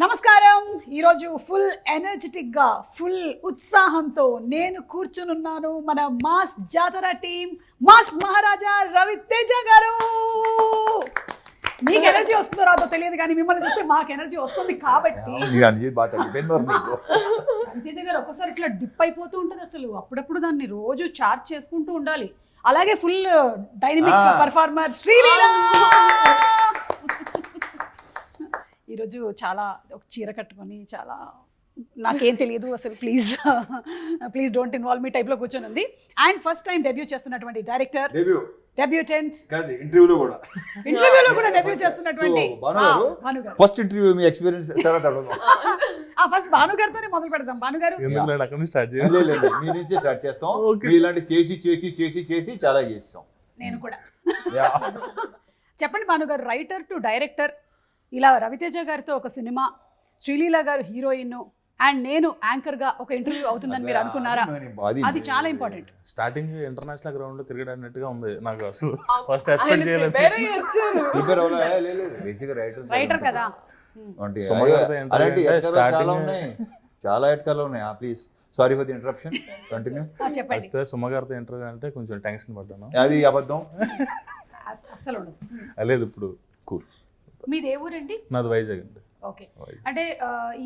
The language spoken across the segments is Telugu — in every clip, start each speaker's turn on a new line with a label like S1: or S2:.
S1: నమస్కారం. ఈరోజు ఫుల్ ఎనర్జెటిక్గా ఫుల్ ఉత్సాహంతో నేను కూర్చునున్నాను మన మాస్ జాతర టీం మాస్ మహారాజా రవితేజ గారు. మీకు ఎనర్జీ వస్తుందో రాదో తెలియదు కానీ మిమ్మల్ని చూస్తే మాకు ఎనర్జీ వస్తుంది కాబట్టి రవితేజ గారు ఒక్కసారి ఇట్లా డిప్ అయిపోతూ ఉంటుంది. అసలు అప్పుడప్పుడు దాన్ని రోజు చార్జ్ చేసుకుంటూ ఉండాలి. అలాగే ఫుల్ డైనమిక్ పర్ఫార్మర్ శ్రీలీల ఈరోజు చాలా ఒక చీర కట్టుకొని చాలా నాకేం తెలియదు అసలు ప్లీజ్ డోంట్ ఇన్వాల్వ్ మీ టైప్లో కూర్చొని ఉంది. అండ్ ఫస్ట్ టైం డెబ్యూ చేస్తున్నటువంటి డైరెక్టర్ డెబ్యూటెంట్ ఇంటర్వ్యూలో కూడా డెబ్యూ చేస్తున్నటువంటి భానుగారు.
S2: ఫస్ట్ ఇంటర్వ్యూ మీ ఎక్స్పీరియన్స్ తర్వాత
S1: ఫస్ట్ భానుగారితోనే మొదలు పెడదాం. భానుగారు
S2: మీ నుంచే స్టార్ట్ చేస్తాం. ఇలాంటి చేసి చేసి చేసి చేసి చాలా చేస్తాం.
S1: నేను కూడా చెప్పండి భానుగారు, రైటర్ టు డైరెక్టర్, ఇలా రవితేజ గారితో ఒక సినిమా, శ్రీలీల గారు హీరోయిన్ అండ్ నేను యాంకర్ గా ఒక ఇంటర్వ్యూ అవుతుందని మీరు అనుకున్నారా? అది చాలా ఇంపార్టెంట్.
S3: స్టార్టింగ్ ఇంటర్నేషనల్ గ్రౌండ్ లో క్రికెట్ అన్నట్టుగా ఉంది నాకు. అసలు ఫస్ట్ ఎక్స్పెక్ట్ చేయలేదు.
S1: రైటర్ కదా.
S2: చాలా ఎట్కాలు ఉన్నాయి. Please sorry for the interruption, continue.
S1: చెప్పండి.
S3: ఫస్ట్ సుమగారితో ఇంటర్వ్యూ అంటే కొంచెం టెన్షన్ పడ్డాను.
S2: అది అబద్ధం
S1: అసలు
S3: లేదు. ఇప్పుడు కూల్.
S1: మీది ఏ ఊరండి?
S3: నాది వైజాగ్ అండి.
S1: ఓకే. అంటే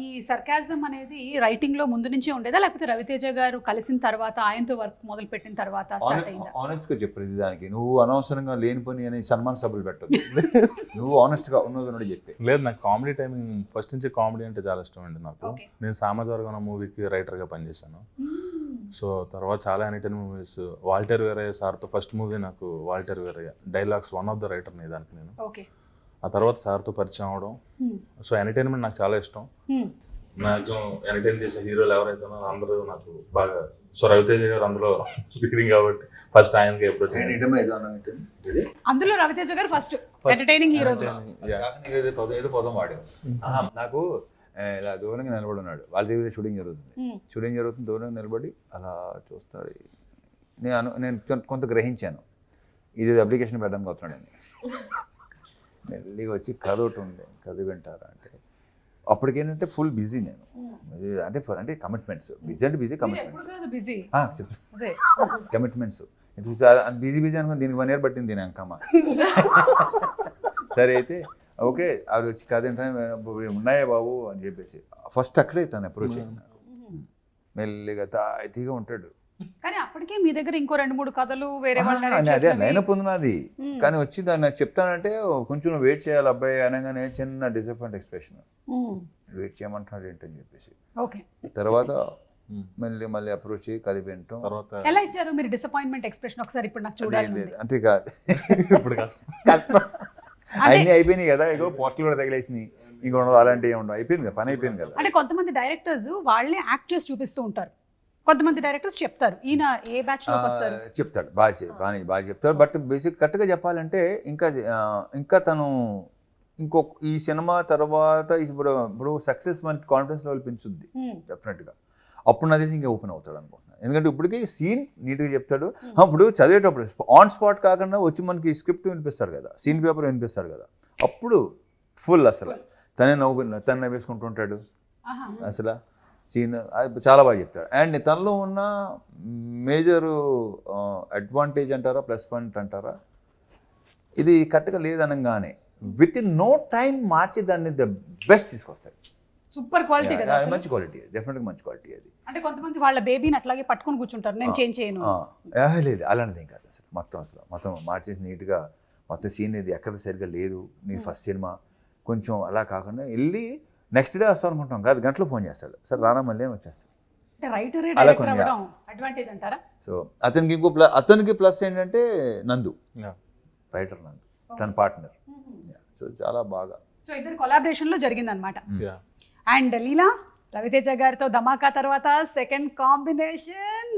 S1: ఈ సర్కాజం అనేది రైటింగ్ లో ముందు నుంచే ఉండేదా లేకపోతే రవితేజ గారు కలిసిన తర్వాత ఆయనతో వర్క్ మొదలు పెట్టిన తర్వాత స్టార్ట్ అయిందా?
S2: ఆనెస్ట్ గా చెప్పు దానికి. నువ్వు అనవసరంగా లేని పని అని సన్మాన సభలు పెట్టదు. నువ్వు ఆనెస్ట్ గా ఉన్నది చెప్పి.
S3: లేదు, నాకు కామెడీ టైమింగ్ ఫస్ట్ నుంచి కామెడీ అంటే చాలా ఇష్టం అండి నాకు. నేను సామాజిక మూవీకి రైటర్ గా పనిచేశాను. సో తర్వాత చాలా ఎనీటైన్ మూవీస్, వాల్టర్ వేరయ్య సార్తో ఫస్ట్ మూవీ నాకు Waltair Veerayya dialogues one of the writer ని దానికి నేను. ఆ తర్వాత సార్తో పరిచయం అవడం. సో ఎంటర్టైన్మెంట్ నాకు చాలా ఇష్టం. మ్యాక్సిమం ఎంటర్టైన్ చేసే హీరోలు ఎవరైతే అందరూ నాకు బాగా. సో రవితేజ గారు అందులో లీడింగ్ కాబట్టి ఫస్ట్ ఆయనకి అప్రోచ్.
S1: అందులో రవితేజ గారు ఫస్ట్ ఎంటర్టైనింగ్ హీరోస్.
S2: ఏదో పదం వాడాం. నాకు ఇలా దూరంగా నిలబడి ఉన్నాడు. వాళ్ళ దగ్గర షూటింగ్ జరుగుతుంది. దూరంగా నిలబడి అలా చూస్తాడు. నేను కొంత గ్రహించాను, ఇది అప్లికేషన్ పెట్టడానికి వస్తున్నాడని. మెల్లిగా వచ్చి కథ ఒకటి ఉంది, కథ వింటారా అంటే అప్పటికేంటంటే ఫుల్ బిజీ నేను. అంటే కమిట్మెంట్స్, బిజీ అంటే బిజీ, కమిట్మెంట్స్ బిజీ అనుకుని దీనికి 1 year పట్టింది దీని అంకమ్మ. సరే అయితే ఓకే, ఆవిడ వచ్చి కథ ఉన్నాయా బాబు అని చెప్పేసి ఫస్ట్ అక్కడే తను అప్రోచ్ అయింది. మెల్లిగా తాయితీగా ఉంటాడు.
S1: కానీ అప్పటికే మీ దగ్గర ఇంకో 2-3 కథలు వేరే
S2: అదే నేను పొందినది. కానీ వచ్చి దాన్ని నాకు చెప్తానంటే కొంచెం వెయిట్ చేయాలి అబ్బాయి అనగానే చిన్న డిసప్పాయింట్ ఎక్స్ప్రెషన్. వెయిట్ చేయమంటున్నాడు ఏంటని చెప్పేసి తర్వాత మళ్ళీ అప్రోచ్ కథ వింటాం.
S1: ఎలా ఇచ్చారు మీరు డిసప్పాయింట్మెంట్ ఎక్స్ప్రెషన్? ఒకసారి ఇప్పుడు నాకు చూడాలి.
S2: అంటే కాదు, ఇప్పుడు కష్టం. అన్నీ అయిపోయినాయి కదా, ఇగో పోస్టులు కూడా తగిలేసినాయి, ఇంకా అలాంటివి ఏమి ఉండవు. అయిపోయింది కదా, పని అయిపోయింది కదా.
S1: అంటే కొంతమంది డైరెక్టర్స్ వాళ్ళే యాక్ట్ చేసి చూపిస్తూ ఉంటారు, కొంతమంది డైరెక్టర్స్ చెప్తారు. ఈయన ఏ బ్యాచ్ లో వస్తారు?
S2: చెప్తాడు, బాగా చెప్తాడు. బట్ బేసిక్ కరెక్ట్గా చెప్పాలంటే ఇంకా తను ఈ సినిమా తర్వాత ఇప్పుడు సక్సెస్ మనకి కాన్ఫిడెన్స్ లెవెల్ పెంచుద్ది డెఫినెట్గా. అప్పుడు నా తెలిసి ఇంకా ఓపెన్ అవుతాడు అనుకుంటున్నాను. ఎందుకంటే ఇప్పటికీ సీన్ నీట్గా చెప్తాడు. ఇప్పుడు చదివేటప్పుడు ఆన్ స్పాట్ కాకుండా వచ్చి మనకి స్క్రిప్ట్ వినిపిస్తాడు కదా, సీన్ పేపర్ వినిపిస్తాడు కదా, అప్పుడు ఫుల్ అసలు తను నవ్వేసుకుంటుంటాడు. అసలు సీన్ చాలా బాగా చెప్తాడు. అండ్ తనలో ఉన్న మేజర్ అడ్వాంటేజ్ అంటారా, ప్లస్ పాయింట్ అంటారా, ఇది కరెక్ట్గా లేదనగానే విత్ ఇన్ నో టైం మార్చి దాన్ని ద బెస్ట్ తీసుకొస్తాడు.
S1: సూపర్ క్వాలిటీ కదా,
S2: మంచి క్వాలిటీ, డెఫినెట్గా మంచి క్వాలిటీ అది.
S1: అంటే కొంతమంది వాళ్ళ బేబీని అట్లాగే పట్టుకొని కూర్చుంటారు, నేను చేంజ్ చేయను.
S2: లేదు, అలాంటిది ఏం కాదు అసలు. మొత్తం మార్చేసి నీట్గా మొత్తం సీన్ ఇది ఎక్కడ సరిగ్గా లేదు. నీ ఫస్ట్ సినిమా కొంచెం అలా కాకుండా వెళ్ళి నెక్స్ట్ డే వస్తాం అనుకుంటాం కాదు, గంటలో ఫోన్ చేస్తాడు, సార్ రానా మళ్ళీ అని వచ్చేస్తాడు. సో అతనికి ప్లస్ ఏంటంటే నందు, రైటర్ నందు, తన పార్ట్నర్. సో చాలా బాగా
S1: ఇద్దరు కొలాబరేషన్ లో జరిగింది అనమాట. అండ్ లీలా రవితేజ గారితో ధమాకా తర్వాత సెకండ్ కాంబినేషన్.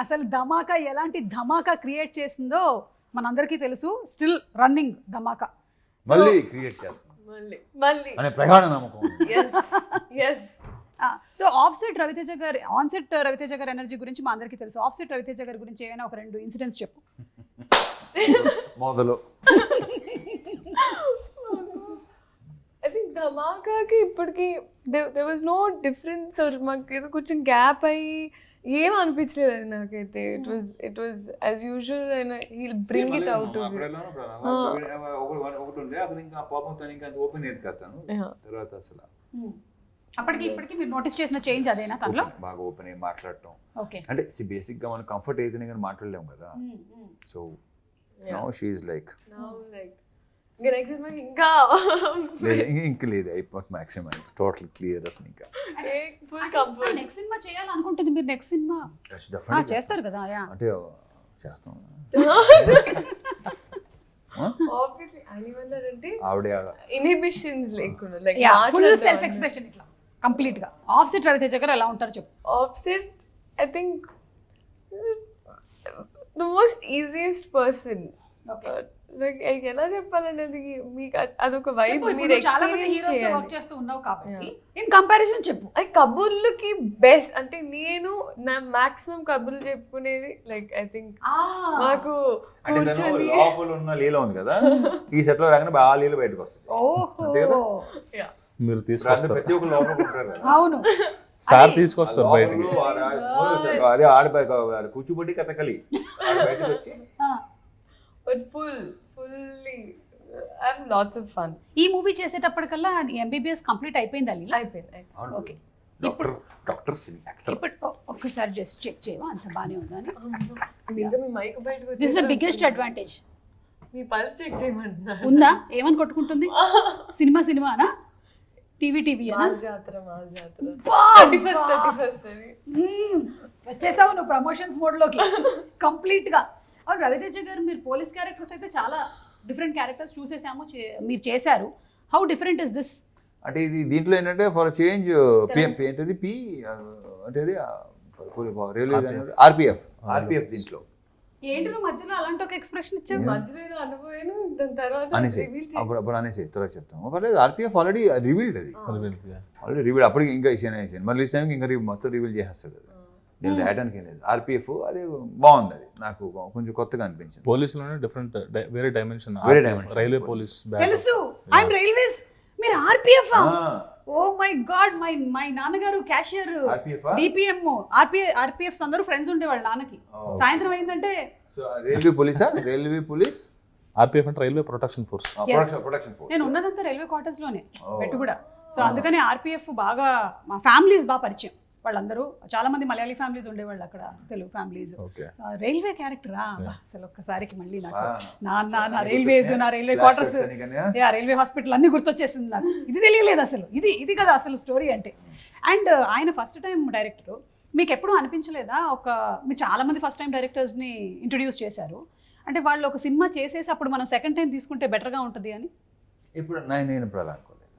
S1: అసలు ధమాకా ఎలాంటి ధమాకా క్రియేట్ చేసిందో మనందరికీ తెలుసు. స్టిల్ రన్నింగ్ ధమాకా
S2: మళ్ళీ క్రియేట్ చేస్తాం అనే ప్రగాఢ నమ్మకం.
S1: సో ఆఫ్సెట్ రవితేజ గారి, ఆన్సెట్ రవితేజ గారి ఎనర్జీ గురించి మా అందరికీ తెలుసు. ఆఫ్సెట్ రవితేజ గారి గురించి ఏమైనా ఒక 2 ఇన్సిడెంట్స్ చెప్పు.
S2: మొదలు
S4: ధమాకాకి ఇప్పటికి there was no difference or మాకు ఏదో కొంచెం గ్యాప్ అయ్యి ఏం అనిపించలేదు అది నాకైతే. It was as usual and he'll bring it out to
S2: ఒకటి ఉండే అప్పుడు ఇంకా పాపంతో ఇంకా ఓపెన్ అయ్యేది కదా తర్వాత అసలు
S1: అప్పటికి ఇప్పటికి మీరు నోటీస్ చేసిన చేంజ్ అదేనా తనలో?
S2: బాగా ఓపెన్ అయ్యి మాట్లాడటం.
S1: ఓకే,
S2: అంటే బేసిక్ గా మనం కంఫర్ట్ అయితేనే కానీ మాట్లాడలేము కదా. So now she is like
S4: ఇంకా నెక్స్ట్ సినిమా ఇంకా
S2: ఇంకా లేదు అయిపోయి మాక్సిమం టోటల్ క్లియర్ అసలు ఇంకా
S4: ఫుల్ కంఫర్ట్.
S1: నెక్స్ట్ సినిమా చేయాలనుకుంటుంది మీరు? నెక్స్ట్ సినిమా చేస్తారు కదా?
S2: అంటే చేస్తాం
S4: ఆబ్వియస్లీ అనివల్ అంటే
S2: ఆవిడ
S4: ఇన్హిబిషన్స్ లేకుండా లైక్
S1: ఫుల్ సెల్ఫ్ ఎక్స్ప్రెషన్ ఇట్లా కంప్లీట్ గా. ఆఫ్సెట్ రవితేజ గారు ఎలా ఉంటారు చెప్పు?
S4: Offset I think the most easiest person. Like ఎలా చెప్పాలనేది మీకు అదొక వైబ్. మీరు
S1: చాలా మంది హీరోస్ తో వర్క్ చేస్తూ ఉన్నావు కాబట్టి ఇన్ కంపారిజన్ చెప్పు.
S4: అది కబుర్లకి బెస్ట్ అంటే నేను నా మాక్సిమం కబుర్లు చెప్పుకునేది లైక్ ఐ థింక్ నాకు కూర్చొని
S2: లోపల ఉన్న లీల ఉంది కదా ఈ సెట్ లో రాగానే బాగా లీల బయటకు వస్తుంది.
S3: మీరు తీసుకొస్తారు
S2: ప్రతి ఒక్క లోపల ఉంటారు కదా.
S1: అవును,
S3: సార్ తీసుకొస్తారు బయటికి.
S2: అదే ఆడ కూర్చోబెట్టి కథకలి బయటకు వచ్చి
S4: but fully I have lots of fun.
S1: ఈ మూవీ చేసేటప్పటికల్లా ఎంబీబీఎస్ కంప్లీట్ అయిపోయింది అల్లి?
S4: అయిపోయింది.
S1: ఓకే,
S2: డాక్టర్
S1: ఇప్పుడు ఒక్కసారి జస్ట్ చెక్ చేయవా అంత బానే ఉందా అని?
S4: ఇంకా మీ మైక్ బయటకు
S1: this is the biggest advantage.
S4: మీ పల్స్ చెక్ చేయమంటున్నారు.
S1: ఉందా? ఏమని కొట్టుకుంటుంది? సినిమానా? టీవీ
S4: మాస్ జాతర 31st
S1: వచ్చేసావు నువ్వు ప్రమోషన్స్ మోడ్ లోకి కంప్లీట్ గా. అవును రవితేజ గారు, మీరు పోలీస్ క్యారెక్టర్స్ అయితే చాలా డిఫరెంట్ క్యారెక్టర్స్ చూసేసాము, మీరు చేశారు. How different is this?
S2: అంటే ఇది దీంట్లో ఏంటంటే ఫర్ చేంజ్ ఏంటది పి అంటే రైల్వే ఆర్పిఎఫ్ దీంట్లో
S1: ఏంటి నువ్వు మధ్యలో అలాంటి ఒక ఎక్స్ప్రెషన్ ఇచ్చావు?
S4: మధ్యలో అనుభవాను దాని తర్వాత
S2: అనేసి అప్పుడు అనేసి తర్వాత చెప్తాము. పర్లేదు, ఆర్పిఎఫ్ ఆల్రెడీ రివీల్డ్ అది ఆల్రెడీ రివీల్డ్. అప్పటికి ఇంకా మళ్ళీ ఈ టైంకి ఇంకా మొత్తం రివీల్ చేసేస్తాడు అది. నేను రాయడానికి ఏం లేదు. ఆర్పిఎఫ్ అది బాగుంది, అది నాకు కొంచెం కొత్తగా అనిపించింది.
S3: పోలీసులోనే డిఫరెంట్ వేరే డైమెన్షన్. రైల్వే పోలీస్
S1: తెలుసు, ఐఎమ్ రైల్వేస్, మీరు RPF. Oh my god, my నాన్నగారు క్యాషియర్, డిపిఎం, ఆర్పిఎఫ్స్ అందరూ ఫ్రెండ్స్ ఉండేవాళ్ళు నాన్నకి. సాయంత్రం అయిందంటే
S2: రైల్వే పోలీస్
S3: ఆర్పిఎఫ్ అంటే రైల్వే ప్రొటెక్షన్ ఫోర్స్.
S1: నేను ఉన్నదంతా రైల్వే క్వార్టర్స్ లోనే పెట్టు కూడా. సో అందుకని ఆర్పిఎఫ్ బాగా మా ఫ్యామిలీస్ బాగా పరిచయం. వాళ్ళందరూ చాలా మంది మలయాళీ ఫ్యామిలీస్ ఉండేవాళ్ళు అక్కడ, తెలుగు ఫ్యామిలీస్. రైల్వే క్యారెక్టరా అసలు ఒక్కసారికి మళ్ళీ నాకు నా రైల్వేస్, నా రైల్వే క్వార్టర్స్, రైల్వే హాస్పిటల్ అన్ని గుర్తొచ్చేసింది నాకు. ఇది తెలియలేదు అసలు, ఇది కదా అసలు స్టోరీ అంటే. అండ్ ఆయన ఫస్ట్ టైం డైరెక్టర్, మీకు ఎప్పుడూ అనిపించలేదా మీరు చాలా మంది ఫస్ట్ టైం డైరెక్టర్స్ని ఇంట్రడ్యూస్ చేశారు అంటే వాళ్ళు ఒక సినిమా చేసేసి అప్పుడు మనం సెకండ్ టైం తీసుకుంటే బెటర్గా ఉంటుంది అని?
S2: ఇప్పుడు నేను ఇప్పుడు అలా అనుకోలేదు.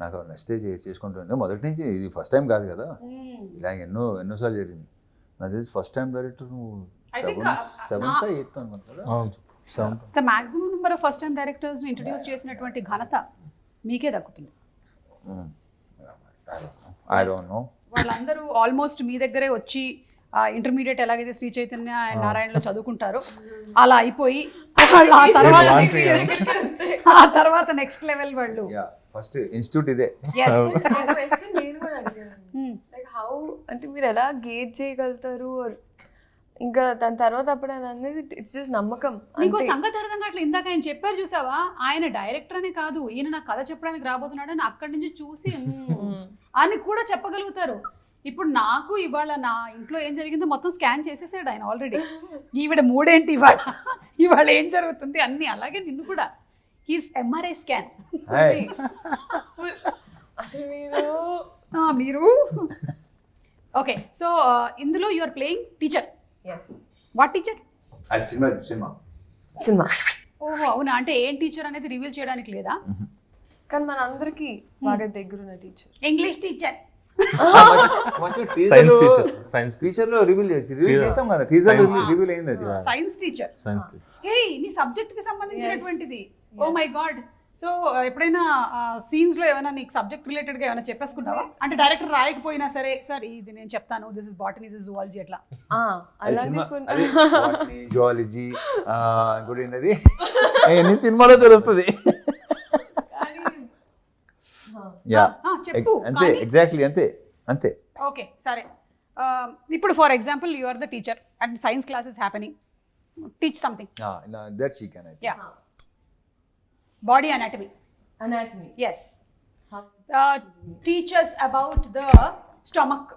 S2: నాకు నచ్చితే చేసుకుంటుంది మొదటి నుంచి. ఇది ఫస్ట్ టైం కాదు కదా, ఇలా ఎన్నోసార్లు జరిగింది. నాకు తెలిసి ఫస్ట్ టైం డైరెక్టర్ నువ్వు 7th 8th అనుకుంటా కదా.
S1: The maximum number of first time directors introduce చేసినటువంటి ఘనత మీకే దక్కుతుంది.
S2: ఐ డోంట్ నో,
S1: వాళ్ళందరూ ఆల్మోస్ట్ మీ దగ్గరే వచ్చి ఇంటర్మీడియట్ ఎలాగైతే శ్రీ చైతన్య అండ్ నారాయణలో చదువుకుంటారో అలా అయిపోయి వాళ్ళు ఆ తర్వాత నెక్స్ట్ లెవెల్ వాళ్ళు
S2: ఫస్ట్ ఇన్స్టిట్యూట్ ఇదే.
S4: నేను కూడా అడిగాను లైక్ హౌ అంటే మీరు ఎలా గేజ్ చేయగలుగుతారు ఇంకా దాని తర్వాత అప్పుడు అనేది ఇట్స్ జస్ట్ నమ్మకం.
S1: ఇంకో సంగతి అర్థం కావట్లేదు. ఇందాక ఆయన చెప్పారు చూసావా, ఆయన డైరెక్టర్ అనే కాదు, ఈయన నాకు కథ చెప్పడానికి రాబోతున్నాడు అని అక్కడి నుంచి చూసి అని కూడా చెప్పగలుగుతారు. ఇప్పుడు నాకు ఇవాళ నా ఇంట్లో ఏం జరిగిందో మొత్తం స్కాన్ చేసేసాడు ఆయన ఆల్రెడీ. ఈవిడ మూడేంటి ఇవాళ ఏం జరుగుతుంది అన్ని. అలాగే నిన్ను కూడా హీస్ ఎంఆర్ఐ స్కాన్.
S4: అసలు
S1: మీరు ఓకే. సో ఇందులో you are playing teacher. What teacher?
S4: Cinema.
S1: ఓహో అవునా, అంటే ఏం టీచర్ అనేది రివీల్ చేయడానికి లేదా?
S4: కానీ మన అందరికి బాగా దగ్గరున్న teacher.
S1: English teacher.
S3: Science
S2: teacher లో రివీల్ చేసాం కదా, టీచర్ రివీల్ అయింది అది.
S1: Science teacher. హే, నీ సబ్జెక్ట్ కి సంబంధించినటువంటిది. Oh my god. సో ఎప్పుడైనా సీన్స్ లో ఏమైనా నీకు సబ్జెక్ట్ రిలేటెడ్ గా ఏమైనా చెప్పేసుకున్నావా? అంటే డైరెక్టర్ రాయకపోయినా సరే, సార్ ఇది నేను చెప్తాను, this is botany, this is zoology, అట్లా.
S2: జువాలజీ ఇంకోటి ఏంటది ఎన్ని సినిమాలో తెలుస్తుంది. యా
S1: చెప్పు
S2: అంతే ఎగ్జాక్ట్లీ అంతే అంతే.
S1: ఓకే సరే, ఇప్పుడు for example you are the teacher and science class is happening, teach something.
S2: That she can.
S1: Yeah, body anatomy.
S4: Anatomy.
S1: Yes. Teach us about the stomach.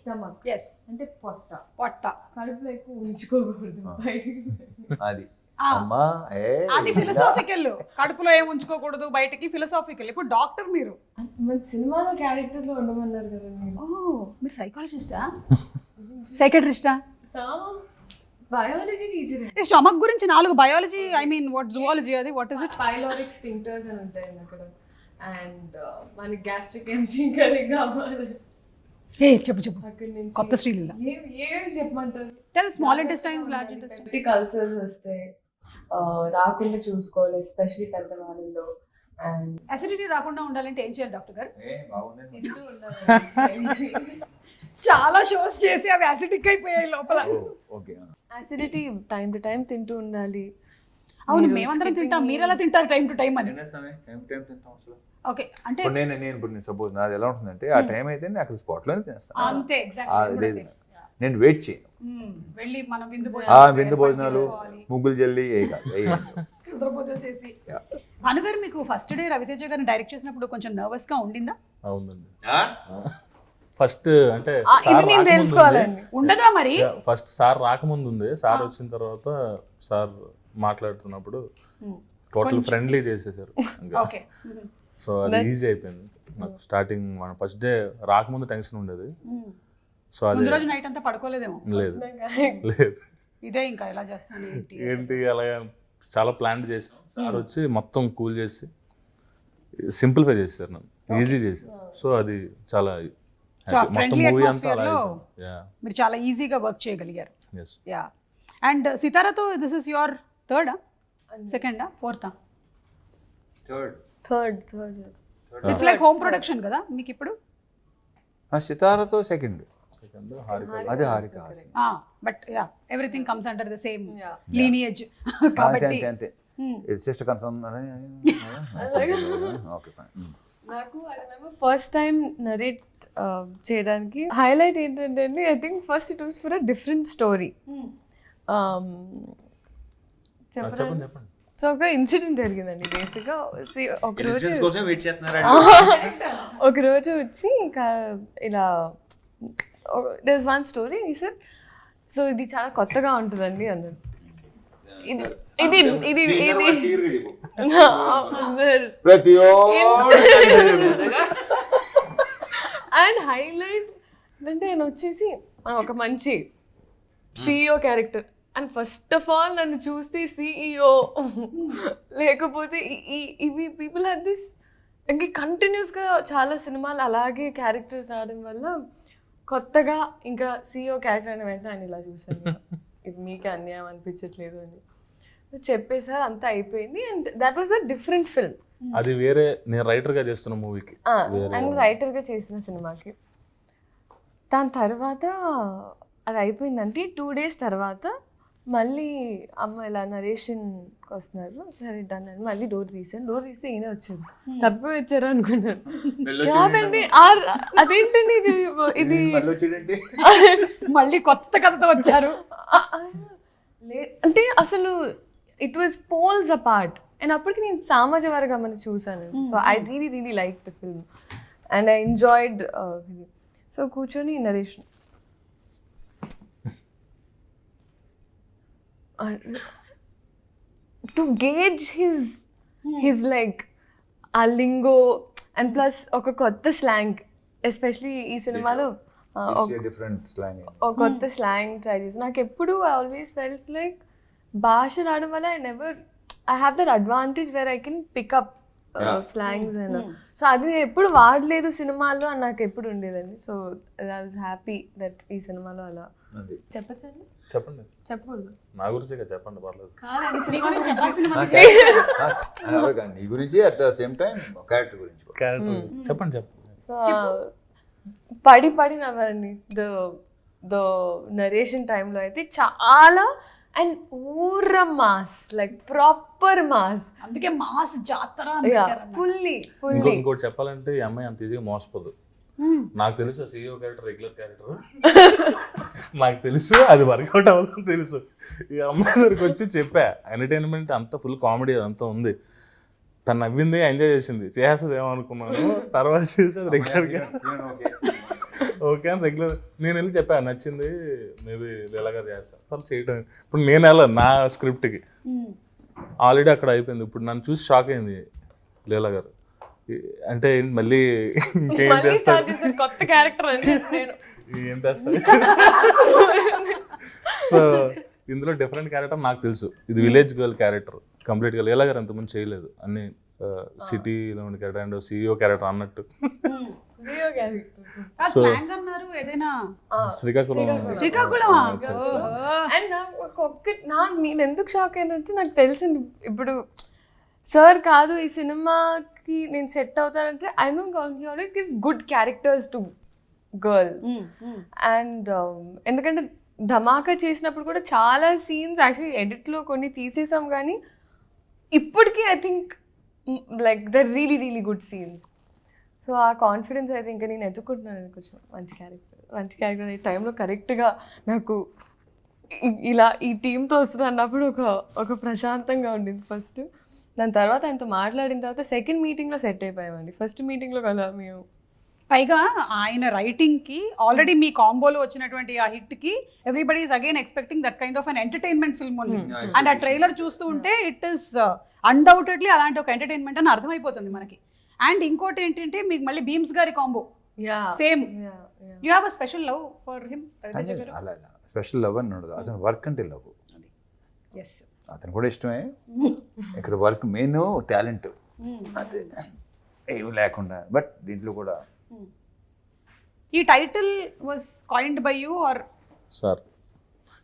S4: Stomach.
S1: Yes.
S4: అంటే పొట్ట.
S1: పొట్ట.
S4: కడుపులో ఎక్కువ ఉంచుకోకూడదు బయటికి.
S2: అది
S1: Ah,
S2: అమ్మా
S1: అది ఫిలసాఫికల్. కడుపులో ఏం ఉంచుకోకూడదు, బయటికి ఫిలసాఫికల్. ఇప్పుడు డాక్టర్ మీరు.
S4: మన సినిమాలో క్యారెక్టర్ లో ఉండమన్నారు కదా మీరు.
S1: మీరు సైకాలజిస్టా, సైకాట్రిస్టా?
S4: Biology teacher.
S1: స్టమక్ గురించి 4 biology, I mean what zoology, అది what is it?
S4: Pyloric sphincters అని ఉంటాయి అక్కడ. అండ్ మనకి గ్యాస్ట్రిక్ ఎంట్రీ కరెక్ట్ కావాలి.
S1: ఏ చెప్పు చెప్పు,
S4: అక్కడ నుంచి
S1: కొత్త శ్రీలీల.
S4: ఏం చెప్పమంటారు?
S1: Tell small intestines, large intestine.
S4: Ulcers వస్తాయి, రాకుండా చూసుకోవాలి, ఎస్పెషల్లీ పెద్దవాళ్ళలో. అండ్
S1: అసిడిటీ రాకుండా ఉండాలంటే ఏం చేయాలి డాక్టర్ గారు?
S4: తింటూ ఉండాలి.
S1: చాలా షోస్ చేసి అవి అసిడిక్ అయిపోయాయి లోపల.
S4: అసిడిటీ టైం టు టైం తింటూ ఉండాలి.
S1: అవును, మేమందరం తింటాం, మీరు ఎలా తింటారు టైం టు టైం అని? ఓకే, అంటే
S2: నేను సపోజ్ నాది ఎలా ఉంటుందంటే ఆ టైం అయితే నేను అక్కడ స్పాట్ లోనే తినేస్తాను.
S1: అంతే, ఎగ్జాక్ట్లీ.
S2: నేను వెయిట్ చేయను.
S1: వెళ్ళి మనం
S2: విందు భోజనాలు, ముగ్గులు జల్లి
S1: రుద్ర పూజలు చేసి. భాను గారు, మీకు ఫస్ట్ డే రవితేజ గారిని డైరెక్ట్ చేసినప్పుడు కొంచెం నర్వస్ గా ఉండిందా?
S3: అవునండి. ఫస్ట్ అంటే
S4: ఇది నేను తెలుసుకోవాలండి.
S1: ఉండదా మరి?
S3: ఫస్ట్ సార్ రాకముందు ఉంది, సార్ వచ్చిన తర్వాత సార్ మాట్లాడుతున్నప్పుడు టోటల్ ఫ్రెండ్లీ చేసేసారు.
S1: ఓకే,
S3: సో అది ఈజీ అయిపోయింది నాకు. స్టార్టింగ్ మన ఫస్ట్ డే రాకముందు టెన్షన్ ఉండేది. సో అది
S1: ముందు రోజు నైట్ అంతా పడుకోలేదేమో?
S3: లేదు లేదు,
S1: ఇదే ఇంకా ఎలా చేస్తాను
S3: ఏంటి అలా చాలా ప్లాన్ చేసాం. సార్ వచ్చి మొత్తం కూల్ చేసి సింప్లిఫై చేశారు, నన్ను ఈజీ చేశారు. సో అది చాలా మొత్తం మూవీ అంతా అలా
S1: మీరు చాలా ఈజీగా వర్క్ చేయగలిగారు. యా. అండ్ సితారాతో దిస్ ఇస్ యువర్ థర్డా, సెకండా, ఫోర్తా?
S4: Third.
S1: It's like home production కదా మీకు ఇప్పుడు?
S2: సితారాతో సెకండ్, అదే Haarika.
S1: But yeah, everything comes under the same lineage కాబట్టి
S2: అంతే. Sister concern. Okay fine.
S4: నాకు I remember first time narrate చేయడానికి హైలైట్ ఏంటంటే అండి, I think first it was for a different story.
S3: చెప్పండి.
S4: సో ఒక ఇన్సిడెంట్ జరిగిందండి. బేసిక్గా ఒకరోజు వచ్చి ఇంకా ఇలా there is one story sir, so ఇది చాలా కొత్తగా ఉంటుందండి అన్నాడు. ఇది ఇది ఇది అండ్ హైలైట్ అంటే ఆయన వచ్చేసి ఒక మంచి CEO character. And first of all నన్ను చూస్తే సిఇఓ లేకపోతే ఇవి పీపుల్ హ్యాడ్ దిస్. ఇంకా కంటిన్యూస్గా చాలా సినిమాలు అలాగే క్యారెక్టర్స్ రావడం వల్ల కొత్తగా ఇంకా సిఇఓ క్యారెక్టర్ అయిన వెంటనే ఆయన ఇలా చూసాను, ఇది మీకే అన్యాయం అనిపించట్లేదు అని చెప్పేసారు. అంతా అయిపోయింది. And that was a different film.
S3: అది వేరే, నేను రైటర్గా చేస్తున్న మూవీకి,
S4: అండ్ రైటర్గా చేసిన సినిమాకి. దాని తర్వాత అది అయిపోయిందంటే 2 days తర్వాత మళ్ళీ అమ్మ ఇలా నరేషన్కి వస్తున్నారు. సరే డన్ అని మళ్ళీ డోర్ తీసి ఈయన వచ్చాడు. తప్పి వచ్చారు అనుకున్నాను. కాదండి, అదేంటండి ఇది
S1: మళ్ళీ కొత్త కథతో వచ్చారు
S4: అంటే అసలు it was poles apart. And అప్పటికి నేను సామాజ వర్గమని చూసాను. So I really like the film and I enjoyed. So కూర్చొని Naresh to gauge his like ఆ లింగో అండ్ ప్లస్ ఒక కొత్త స్లాంగ్, ఎస్పెషలీ ఈ సినిమాలో ఒక కొత్త స్లాంగ్ ట్రై చేసి. నాకు ఎప్పుడు ఐ ఆల్వేస్ ఫెల్ట్ లైక్ భాష రావడం వల్ల I have that advantage where I can pick up slangs and so అది నేను ఎప్పుడు వాడలేదు సినిమాల్లో అని నాకు ఎప్పుడు ఉండేదండి. So I was happy that ఈ సినిమాలో అలా చెప్పచ్చండి.
S3: చెప్పండి.
S4: చెప్పకూడదు
S3: నా గురించి చెప్పండి, పర్లేదు.
S2: నీ గురించి at the same time character గురించి
S3: చెప్పండి.
S4: సో పడి నవ్వారండి ద నరేషన్ టైంలో అయితే చాలా. అండ్ ఊర మాస్, లైక్ ప్రాపర్ మాస్,
S1: అందుకే మాస్ జాతర అని పెట్టారన్నమాట.
S4: ఫుల్లీ
S3: ఇంకోటి చెప్పాలంటే ఈ అమ్మాయి అంత ఈజీగా మోసపోదు. నాకు తెలుసు CEO క్యారెక్టర్ రెగ్యులర్ క్యారెక్టర్ నాకు తెలుసు, అది వర్కౌట్ అవ్వదని తెలుసు. ఈ అమ్మాయి దగ్గరికి వచ్చి చెప్పా ఎంటర్టైన్మెంట్ అంతా ఫుల్ కామెడీ అదంతా ఉంది, తను నవ్వింది ఎంజాయ్ చేసింది, చేస్తుంది ఏమనుకున్నాను. తర్వాత చేసేది రెగ్యులర్గా ఓకే అని రెగ్యులర్ నేను వెళ్ళి చెప్పాను నచ్చింది, మేబీ లీలా గారు చేస్తాను తను చేయడం. ఇప్పుడు నేను వెళ్ళాను నా స్క్రిప్ట్కి, ఆల్రెడీ అక్కడ అయిపోయింది. ఇప్పుడు నన్ను చూసి షాక్ అయింది లీలా గారు, అంటే మళ్ళీ ఇంకేం చేస్తాడు,
S4: కొత్త క్యారెక్టర్ అని నేను
S3: ఏం చేస్తాడు. సో ఇందులో డిఫరెంట్ క్యారెక్టర్ నాకు తెలుసు, ఇది విలేజ్ గర్ల్ క్యారెక్టర్ కంప్లీట్గా. లీలా గారు అంతకుముందు చేయలేదు, అన్ని సిటీలో ఉండే క్యారెక్టర్ అండ్ CEO క్యారెక్టర్ అన్నట్టు. సో
S1: స్లాంగ్ అన్నారు ఏదైనా
S3: శ్రీకాకుళం
S1: శ్రీకాకుళమా?
S4: అండ్ నాకు నేను ఎందుకు షాక్ అయినంటే నాకు తెలిసింది ఇప్పుడు సార్ కాదు ఈ సినిమాకి నేను సెట్ అవుతానంటే I know he always gives good characters to girls. And ఎందుకంటే ధమాకా చేసినప్పుడు కూడా చాలా సీన్స్ యాక్చువల్లీ ఎడిట్లో కొన్ని తీసేసాం, కానీ ఇప్పటికీ I think like the really good scenes. So ఆ కాన్ఫిడెన్స్ అయితే ఇంకా నేను ఎత్తుకుంటున్నాను కొంచెం మంచి క్యారెక్టర్ ఈ టైంలో కరెక్ట్గా నాకు ఇలా ఈ టీంతో వస్తుంది అన్నప్పుడు ఒక ప్రశాంతంగా ఉండింది ఫస్ట్. దాని తర్వాత ఆయనతో మాట్లాడిన తర్వాత సెకండ్ మీటింగ్లో సెట్ అయిపోయామండి. ఫస్ట్ మీటింగ్లో కదా మేము
S1: పైగా ఆయన రైటింగ్ కి ఆల్రెడీ మీ కాంబోలో వచ్చినటువంటి ఆ హిట్ కి everybody is again expecting that kind of an entertainment film only. And ఆ ట్రైలర్ చూస్తూ ఉంటే ఇట్ ఈస్ అన్డౌటెడ్లీ అలాంటి ఒక ఎంటర్టైన్మెంట్ అని అర్థమైపోతుంది మనకి. అండ్ ఇంకోటి ఏంటంటే మీకు మళ్ళీ భీమ్స్ గారి combo same. You have a special love for him?
S2: అలా స్పెషల్ లవ్ అని ఉండదు, అతను వర్క్ అంటే లవ్. అతను కూడా ఇష్టమే, ఇక్కడ వర్క్ మెయిన్ టాలెంట్ అదే ఏమి లేకుండా. బట్ దీంట్లో కూడా
S1: ఈ title was coined by U R
S3: sir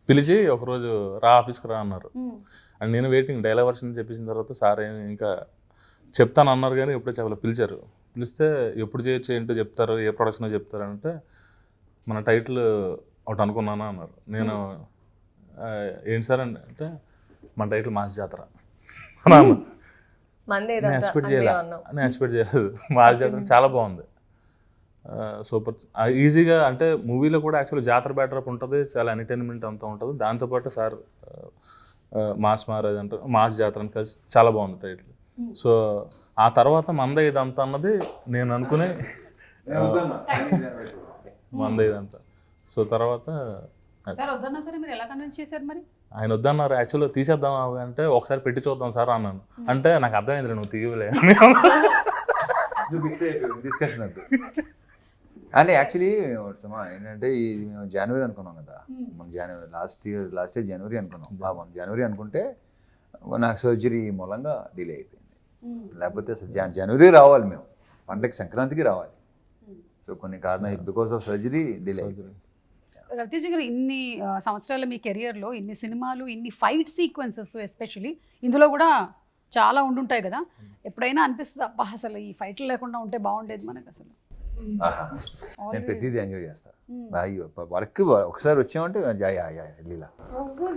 S3: పిలిచి ఒకరోజు రా ఆఫీస్కి రా అన్నారు. అండ్ నేను వెయిటింగ్ డైలాగ్ వర్షన్ చెప్పేసిన తర్వాత సార్ ఇంకా చెప్తాను అన్నారు, కానీ ఎప్పుడో చెప్పలేదు. పిలిచారు, పిలిస్తే ఎప్పుడు చేయొచ్చు ఏంటో చెప్తారు, ఏ ప్రొడక్షన్ చెప్తారు అంటే మన టైటిల్ ఒకటి అనుకున్నాను అన్నారు. నేను ఏంటి సార్ అంటే మన టైటిల్ మాస్ జాతర అన్నాను. నేను ఎక్స్పెక్ట్ చేయలేదు మాస్ జాతర చాలా బాగుంది, సూపర్ ఈజీగా. అంటే మూవీలో కూడా యాక్చువల్లీ జాతర బ్యాటరప్ ఉంటుంది, చాలా ఎంటర్టైన్మెంట్ అంతా ఉంటుంది. దాంతోపాటు సార్ మాస్ మహారాజ్ అంటే మాస్ జాతర అని కలిసి చాలా బాగుంది టైటిల్. సో ఆ తర్వాత మంద ఇదంతా అన్నది నేను అనుకునే మంద ఇదంతా. సో తర్వాత ఆయన వద్దన్నారు, యాక్చువల్గా తీసేద్దాం అంటే ఒకసారి పెట్టి చూద్దాం సార్ అన్నాను. అంటే నాకు అర్థమైంది నువ్వు తీయలే
S2: డిస్కషన్ అది. అంటే యాక్చువల్లీ ఏంటంటే ఇది మేము జనవరి అనుకున్నాం కదా, మనం జనవరి లాస్ట్ ఇయర్ జనవరి అనుకున్నాం. మనం జనవరి అనుకుంటే నాకు సర్జరీ మూలంగా డిలే అయిపోయింది. లేకపోతే అసలు జనవరి రావాలి, మేము పండగ సంక్రాంతికి రావాలి. సో కొన్ని కారణాలు బికాస్ ఆఫ్ సర్జరీ డిలే అయిపోయింది.
S1: రవితేజ గారు ఇన్ని సంవత్సరాల మీ కెరియర్లో ఇన్ని సినిమాలు, ఇన్ని ఫైట్ సీక్వెన్సెస్ ఎస్పెషలీ ఇందులో కూడా చాలా ఉండుంటాయి కదా, ఎప్పుడైనా అనిపిస్తుంది అబ్బా అసలు ఈ ఫైట్లు లేకుండా ఉంటే బాగుండేది మనకు అసలు?
S2: నేను ప్రతిదీ ఎంజాయ్ చేస్తాను. వర్క్ ఒకసారి వచ్చామంటే లీలా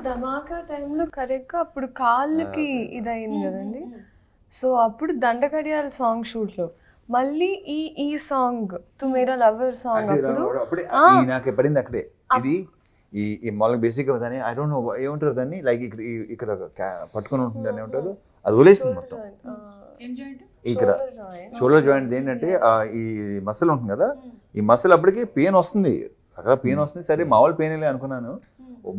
S4: ధమాకా టైంలో కరెక్ట్గా అప్పుడు కాళ్ళకి ఇదయింది కదండి. సో అప్పుడు దండకడియాల సాంగ్ షూట్లో మళ్ళీ ఈ సాంగ్ తు మేరా లవర్ సాంగ్ అప్పుడు
S2: నాకు పడింది అక్కడే. ఇది ఈ మామూలుగా బేసిక్గా దాన్ని ఐ డోంట్ నో ఏమంటారు దాన్ని, లైక్ ఇక్కడ పట్టుకొని ఉంటుంది అని ఏమంటారు, అది వదిలేసింది మొత్తం. ఇక్కడ షోల్డర్ జాయింట్ ఏంటంటే ఈ మసిల్ ఉంటుంది కదా, ఈ మసిల్ అప్పటికి పెయిన్ వస్తుంది, అక్కడ పెయిన్ వస్తుంది. సరే మామూలు పెయిన్ వెళ్ళి అనుకున్నాను.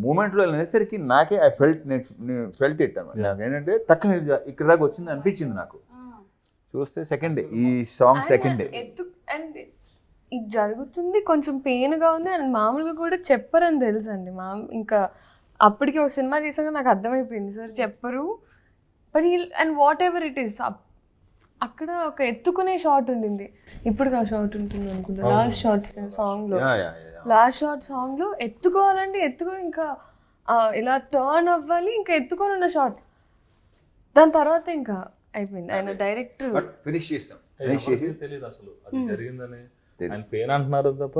S2: మూమెంట్లో వెళ్ళేసరికి నాకే ఐ ఫెల్ట్ ఇట్ అనమాట. నాకు ఏంటంటే టక్కున ఇక్కడ దాకా వచ్చింది అనిపించింది నాకు. చూస్తే సెకండ్ డే ఈ సాంగ్ సెకండ్ డే
S4: అండ్ ఇది జరుగుతుంది, కొంచెం పెయిన్గా ఉంది అండ్ మామూలుగా కూడా చెప్పరని తెలుసు అండి. ఇంకా అప్పటికి ఒక సినిమా చేసాక నాకు అర్థమైపోయింది సార్ చెప్పరు. But and what ever it is అక్కడ ఒక ఎత్తుకునే షాట్ ఉండింది. ఇప్పుడు ఆ షాట్ ఉంటుంది అనుకుంటా లాస్ట్ షార్ట్ సాంగ్లో ఎత్తుకోవాలంటే ఇంకా ఇలా టర్న్ అవ్వాలి, ఇంకా ఎత్తుకొని ఉన్న షాట్. దాని తర్వాత ఇంకా అయిపోయింది, ఆయన డైరెక్ట్
S2: ఫినిష్ చేస్తాం. ఫినిష్ చేసి
S3: తెలియదు అసలు అది జరిగిందని.
S2: తెలియదు.
S3: ఆయన పెయిన్ అంటున్నారు తప్ప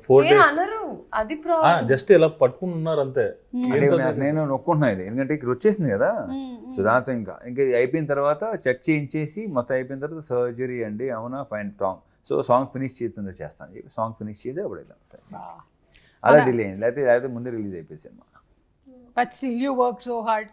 S3: 4
S4: ఏం
S3: days
S4: అనరు, అది ప్రాబ్లం.
S3: జస్ట్ ఇలా పట్టుకుని ఉన్నారు అంతే.
S2: అంటే నేను నొక్కుంటున్నా ఇది, ఎందుకంటే ఇక్కడ వచ్చేసింది కదా. సో దాంతో ఇంకా ఇది అయిపోయిన తర్వాత చెక్ చేయించేసి మొత్తం అయిపోయిన తర్వాత సర్జరీ అండి, అవునా fine song. So song finish చేస్తుందో చేస్తాను చెప్పి సాంగ్ ఫినిష్ చేసి అప్పుడు అలా డిలే అయింది, లేకపోతే ముందే రిలీజ్ అయిపోయింది cinema.
S1: But still you work so hard.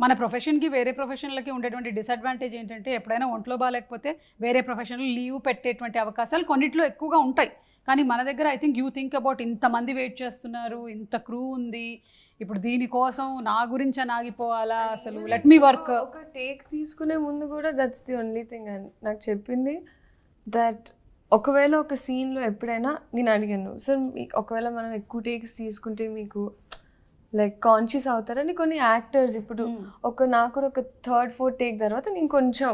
S1: మన ప్రొఫెషన్కి వేరే ప్రొఫెషన్లకి ఉండేటువంటి డిసడ్వాంటేజ్ ఏంటంటే ఎప్పుడైనా ఒంట్లో బాగాలేకపోతే వేరే ప్రొఫెషన్లో లీవ్ పెట్టేటువంటి అవకాశాలు కొన్నిట్లో ఎక్కువగా ఉంటాయి. కానీ మన దగ్గర I think you think about ఇంతమంది వెయిట్ చేస్తున్నారు, ఇంత క్రూ ఉంది, ఇప్పుడు దీనికోసం నా గురించి అని ఆగిపోవాలా, అసలు లెట్ మీ వర్క్.
S4: ఒక టేక్ తీసుకునే ముందు కూడా దట్స్ ది ఓన్లీ థింగ్ నాకు చెప్పింది. దట్ ఒకవేళ ఒక సీన్లో ఎప్పుడైనా నేను అడిగాను, సార్ ఒకవేళ మనం ఎక్కువ టేక్స్ తీసుకుంటే మీకు లైక్ కాన్షియస్ అవుతారని కొన్ని యాక్టర్స్ ఇప్పుడు నాకు కూడా ఒక 3rd 4th టేక్ తర్వాత నేను కొంచెం